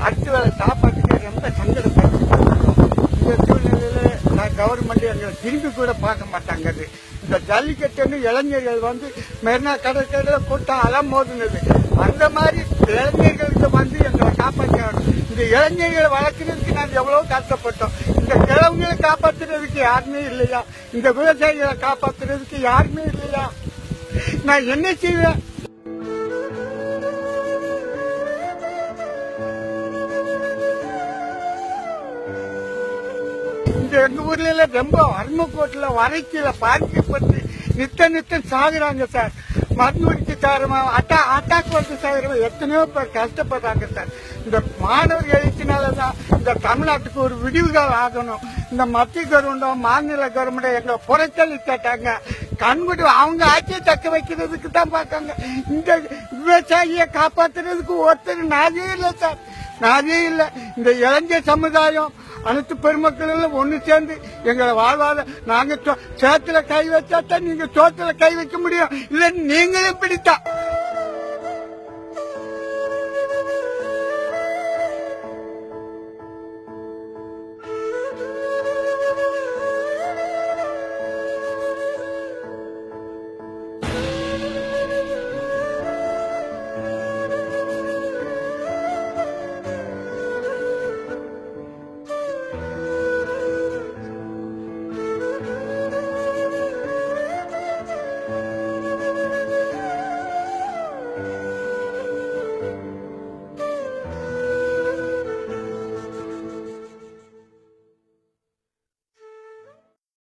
அடுத்த வேலை சாப்பாட்டுக்கு ரொம்ப சங்கடப்பட்டு இந்த சூழ்நிலையில நான் கவர்மெண்ட் எங்களை திரும்பி கூட பார்க்க மாட்டாங்க. இந்த ஜல்லிக்கட்டுன்னு இளைஞர்கள் வந்து மெரினா கடற்கரையில் கூட்டம் அலமோதுனது. அந்த மாதிரி இளைஞர்களுக்கு வந்து எங்களை காப்பாற்றணும். இந்த இளைஞர்களை வளர்க்கறதுக்கு நாங்கள் எவ்வளவு கஷ்டப்பட்டோம். இந்த கிழவங்களை காப்பாற்றுறதுக்கு யாருமே இல்லையா? இந்த விவசாயிகளை காப்பாற்றுறதுக்கு யாருமே இல்லையா? நான் என்ன செய்வேன்? எங்க ஊர்ல ரொம்ப அருமக்கோட்டில் வரைக்கில பாதிக்கப்பட்டு நித்தம் சாகுறாங்க சார். மருந்து குடிச்சு சாரமா அட்டாக் வந்து சாகுறவங்க எத்தனையோ பேர் கஷ்டப்படுறாங்க சார். இந்த மாணவர் எழுச்சினாலதான் இந்த தமிழ்நாட்டுக்கு ஒரு விடிவுகள் ஆகணும். இந்த மத்திய கவர்மெண்டும் மாநில கவர்மெண்டும் எங்களை புறத்தள்ளி கேட்டாங்க. கண்குடி அவங்க ஆட்சியை தக்க வைக்கிறதுக்கு தான் பார்க்காங்க. இந்த விவசாயியை காப்பாற்றுறதுக்கு ஒருத்தர் நாதே இல்லை சார், நாதே இல்லை. இந்த இளைஞர் சமுதாயம் அனைத்து பெருமக்கள் ஒண்ணு சேர்ந்து எங்களை வாழ்வாத நாங்க சேத்துல கை வச்சாத்தான் நீங்க சோத்துல கை வைக்க முடியும். இல்ல நீங்களும் பிடித்தா